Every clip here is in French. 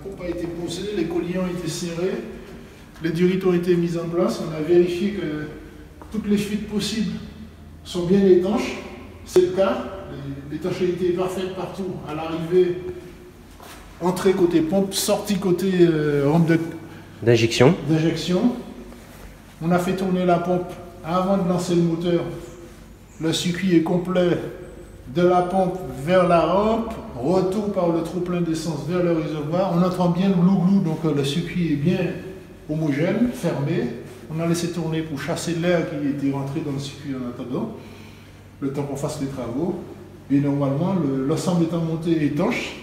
pompe a été posée, les colliers ont été serrés, les durites ont été mises en place. On a vérifié que toutes les fuites possibles sont bien étanches. C'est le cas. L'étanchéité est parfaite partout. À l'arrivée, entrée côté pompe, sortie côté rampe d'injection. On a fait tourner la pompe avant de lancer le moteur. Le circuit est complet de la pompe vers la rampe, retour par le trop-plein d'essence vers le réservoir. On entend bien le glou-glou, donc le circuit est bien homogène, fermé. On a laissé tourner pour chasser l'air qui était rentré dans le circuit en attendant, le temps qu'on fasse les travaux. Et normalement, l'ensemble étant monté étanche,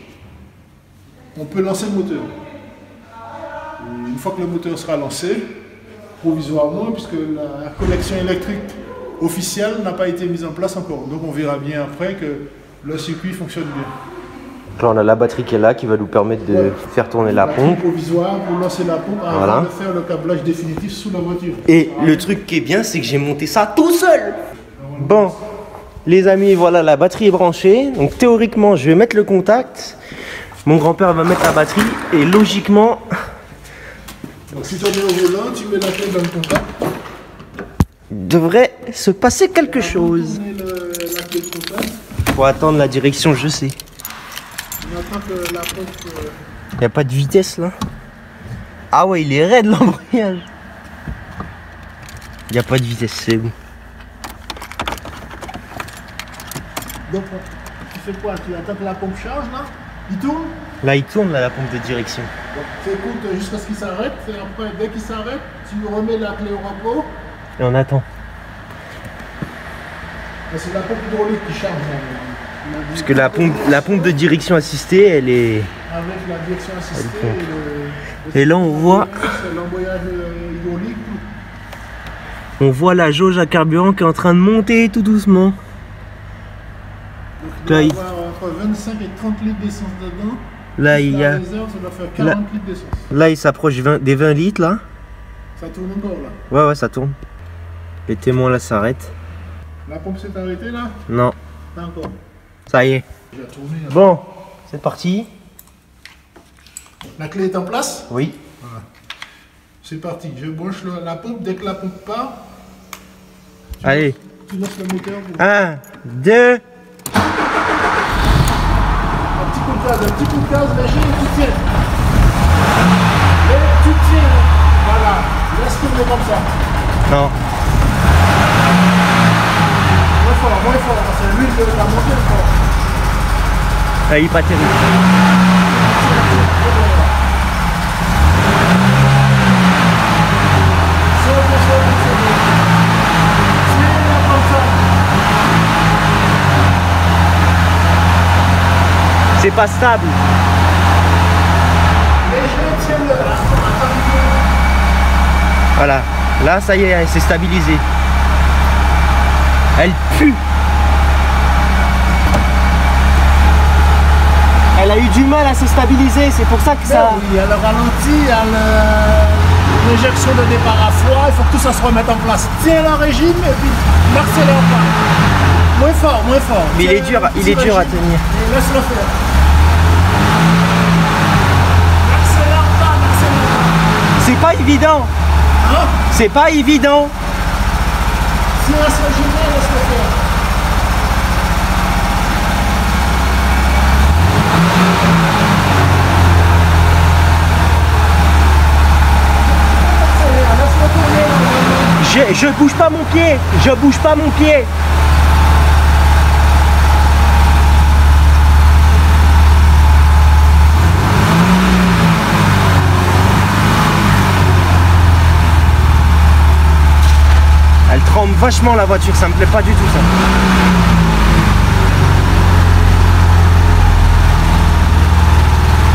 on peut lancer le moteur. Et une fois que le moteur sera lancé, provisoirement, puisque la connexion électrique officielle n'a pas été mise en place encore. Donc on verra bien après que le circuit fonctionne bien. Là, on a la batterie qui est là, qui va nous permettre de faire tourner la pompe. Provisoire pour lancer la pompe avant de faire le câblage définitif sous la voiture. Et le truc qui est bien, c'est que j'ai monté ça tout seul. Bon, les amis, voilà, la batterie est branchée. Donc théoriquement, je vais mettre le contact. Mon grand-père va mettre la batterie. Et logiquement... Donc si tu es au volant, tu mets la clé dans le contact. Il devrait se passer quelque chose. La clé de contact. Faut attendre la direction, je sais. On attend que la pompe... Il n'y a pas de vitesse là. Ah ouais, il est raide l'embrayage. Il n'y a pas de vitesse, c'est bon. Donc tu fais quoi? Tu attends que la pompe charge là? Il tourne? Là, il tourne là, la pompe de direction. Donc tu écoutes jusqu'à ce qu'il s'arrête. Et après, dès qu'il s'arrête, tu remets la clé au repos. Et on attend. C'est la pompe hydraulique qui charge. Parce que la pompe de direction assistée, elle est... Avec la direction assistée et là, on voit... l'embrayage hydraulique. On voit la jauge à carburant qui est en train de monter tout doucement. Donc, il doit y avoir entre 25 et 30 litres d'essence dedans. Là, il y a... Réserve, ça doit faire 40 litres d'essence. Là, il s'approche des 20 litres, là. Ça tourne encore, là? Ouais, ça tourne. Les témoins, là, s'arrêtent. La pompe s'est arrêtée, là? Non. Pas encore. Ça y est. J'ai tourné, là. Bon, c'est parti. La clé est en place? Oui. Voilà. C'est parti. Je branche la pompe. Dès que la pompe part, allez. Tu lances le moteur. 1, 2... Un petit coup de gaz léger et tu tiens. Et tu tiens. Voilà. Laisse tourner comme ça. Non. Moins fort, parce que l'huile de la montée est fort. Ah, il est pas terrible. C'est pas stable. Voilà. Là, ça y est, elle s'est stabilisée. Elle pue. Elle a eu du mal à se stabiliser, c'est pour ça que ça... Oui, il y a le ralenti, il y a l'injection de départ à froid, il faut que tout ça se remette en place. Tiens le régime et puis n'accélère pas. Moins fort, moins fort. Mais il est dur à tenir. Laisse-le faire. N'accélère pas, n'accélère pas. C'est pas évident. Hein? C'est pas évident. Si on laisse le régime, laisse-le faire. Je bouge pas mon pied, je bouge pas mon pied. Elle tremble vachement la voiture, ça me plaît pas du tout ça.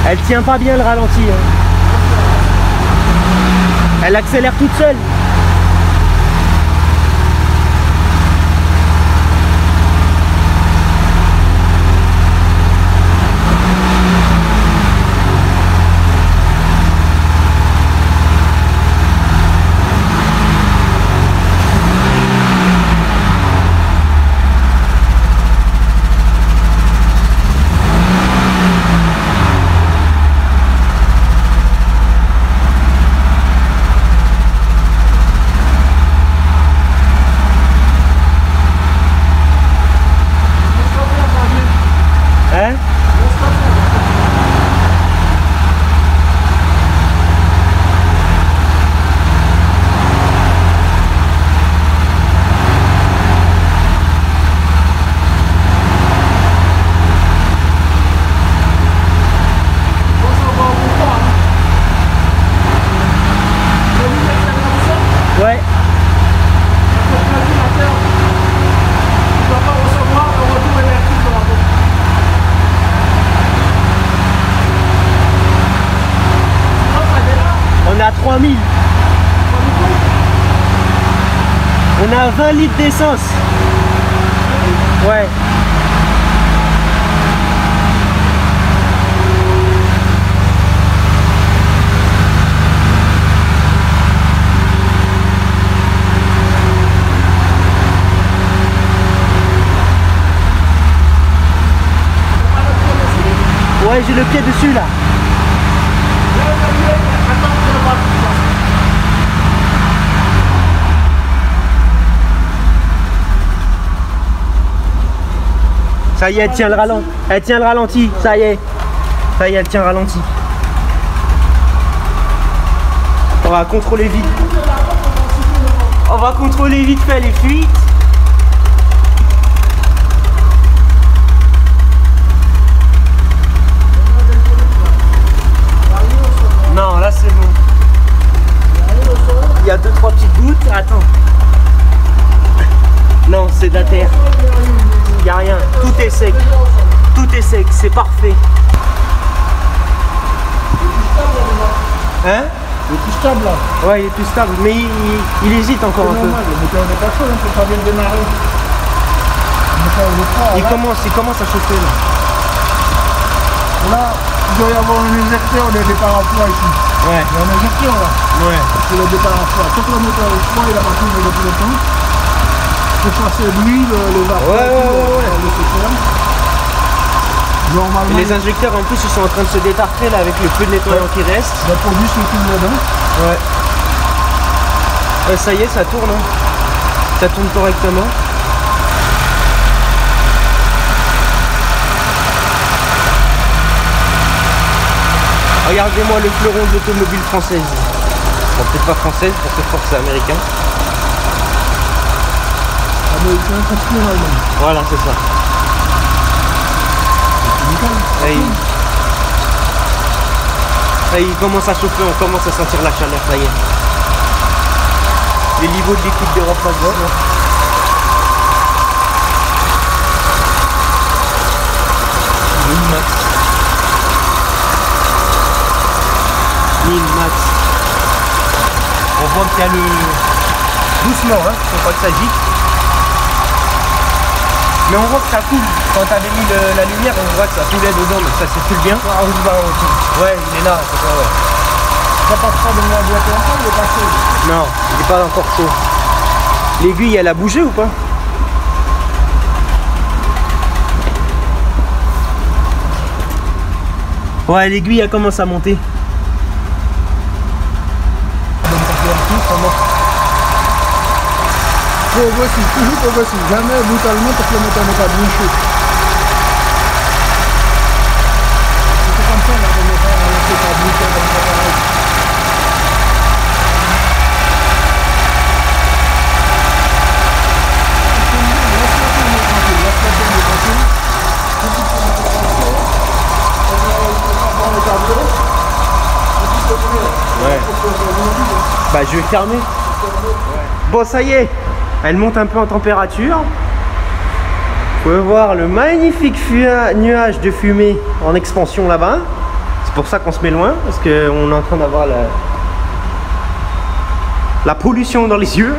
Elle tient pas bien le ralenti. Hein. Elle accélère toute seule. à 3000. On a 20 litres d'essence. Ouais. Ouais, j'ai le pied dessus là. Ça y est, elle tient le ralenti. Elle tient le ralenti, ça y est. Ça y est, elle tient le ralenti. On va contrôler vite. On va contrôler vite fait les fuites. Non, là c'est bon. Il y a 2-3 petites gouttes. Attends. Non, c'est de la terre. Il n'y a rien. Tout est sec. Tout est sec. C'est parfait. Hein? Il est plus stable là. Ouais, il est plus stable. Mais il hésite encore un peu. Le moteur n'est pas chaud, il faut pas bien démarrer. Il commence à chauffer là. Là, il doit y avoir un injecteur de départ à froid ici. Ouais. Il y a un injecteur là. Ouais. C'est le départ à froid. Quand le moteur est froid, il a pas tout depuis le temps. Il faut passer l'huile, les vapeurs, le système. Normalement. Et les injecteurs en plus ils sont en train de se détartrer là avec le peu de nettoyant qui reste. Le produit circule dedans. Ouais. Ça y est, ça tourne. Hein. Ça tourne correctement. Regardez-moi le fleuron de l'automobile française. Bon, peut-être pas française parce que je crois que c'est américain. Américain construit en Allemagne. Voilà, c'est ça. Et il commence à chauffer, on commence à sentir la chaleur, ça y est. Les niveaux de liquide de refroidissement. Max. On voit qu'il y a le... Doucement, hein, faut pas que ça gicle. Mais on voit que ça coule. Quand t'avais mis la lumière, on voit que ça coulait dedans, donc ça circule bien. Ouais, il est là, c'est ça, ouais. Ça passe pas de la boîte encore, il est pas chaud. Non, il est pas encore chaud. L'aiguille, elle a bougé ou pas? Ouais, l'aiguille, elle commence à monter. Progressif, toujours progressif, jamais brutalement parce que le moteur n'est pas bien chaud. C'est comme ça, là, le moteur n'est pas brutalement comme ça, pareil. Ouais. Bah je vais fermer. Ouais. Bon ça y est, elle monte un peu en température. Vous pouvez voir le magnifique nuage de fumée en expansion là-bas. C'est pour ça qu'on se met loin, parce qu'on est en train d'avoir la pollution dans les yeux.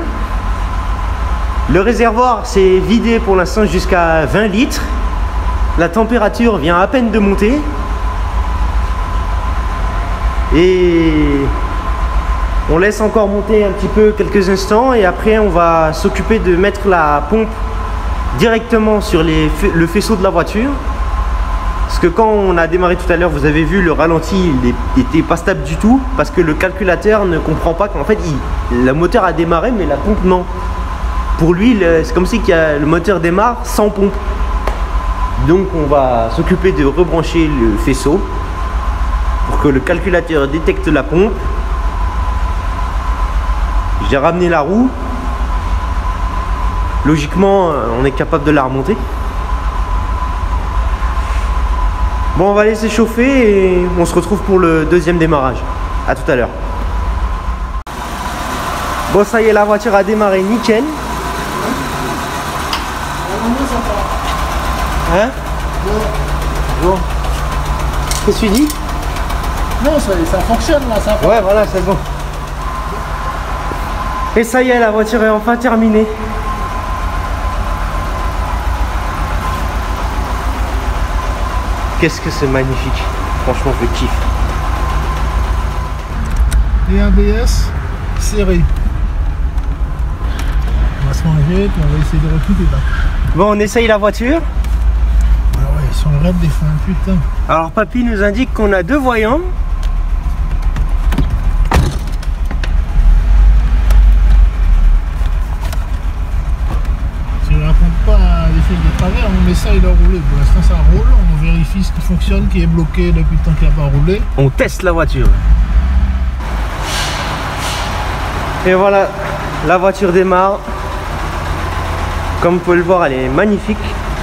Le réservoir s'est vidé pour l'instant jusqu'à 20 litres. La température vient à peine de monter. Et on laisse encore monter un petit peu quelques instants et après on va s'occuper de mettre la pompe directement sur le faisceau de la voiture. Parce que quand on a démarré tout à l'heure, vous avez vu le ralenti, il n'était pas stable du tout parce que le calculateur ne comprend pas qu'en fait le moteur a démarré mais la pompe non. Pour lui c'est comme si le moteur démarre sans pompe. Donc on va s'occuper de rebrancher le faisceau pour que le calculateur détecte la pompe. J'ai ramené la roue. Logiquement, on est capable de la remonter. Bon, on va laisser chauffer et on se retrouve pour le deuxième démarrage. A tout à l'heure. Bon, ça y est, la voiture a démarré nickel. Hein? Bon. Qu'est-ce que tu dis? Non, ça fonctionne là, ça. Ouais, voilà, c'est bon. Et ça y est, la voiture est enfin terminée. Qu'est-ce que c'est magnifique. Franchement, je kiffe. Et ABS serré. On va se manger, puis on va essayer de recouper là. Bon, on essaye la voiture. Ah ouais, ils sont raides des freins, putain. Alors, papy nous indique qu'on a 2 voyants. Je ne raconte pas l'effet de travers, on essaye de rouler. Pour l'instant, ça roule. On vérifie ce qui fonctionne, qui est bloqué depuis le temps qu'il n'a pas roulé. On teste la voiture. Et voilà, la voiture démarre. Comme vous pouvez le voir, elle est magnifique.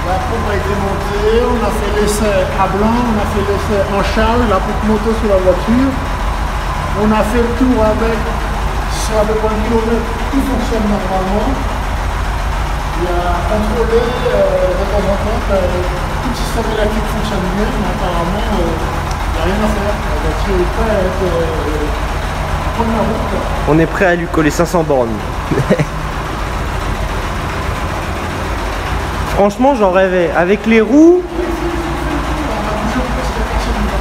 La pompe a été montée, on a fait l'essai à blanc, on a fait l'essai en charge, la pompe moto sur la voiture. On a fait le tour avec, sur à peu près 1 km, tout fonctionne normalement. Il y a contrôlé de temps en temps, tout le système électrique fonctionne bien, mais apparemment, il n'y a rien à faire. La voiture est prête à prendre la route. On est prêt à lui coller 500 bornes. Franchement, j'en rêvais. Avec les roues.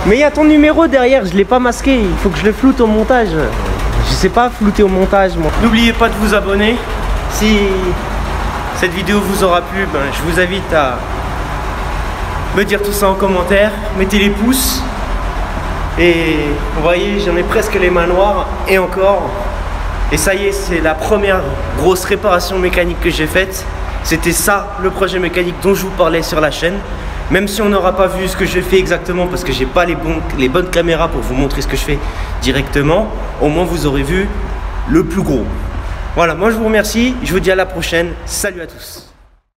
Mais il y a ton numéro derrière, je l'ai pas masqué. Il faut que je le floute au montage. Je sais pas flouter au montage, moi. N'oubliez pas de vous abonner. Si cette vidéo vous aura plu, ben, je vous invite à me dire tout ça en commentaire. Mettez les pouces. Et vous voyez, j'en ai presque les mains noires. Et encore. Et ça y est, c'est la première grosse réparation mécanique que j'ai faite. C'était ça, le projet mécanique dont je vous parlais sur la chaîne. Même si on n'aura pas vu ce que je fais exactement, parce que j'ai pas les bonnes caméras pour vous montrer ce que je fais directement, au moins vous aurez vu le plus gros. Voilà, moi je vous remercie, je vous dis à la prochaine. Salut à tous.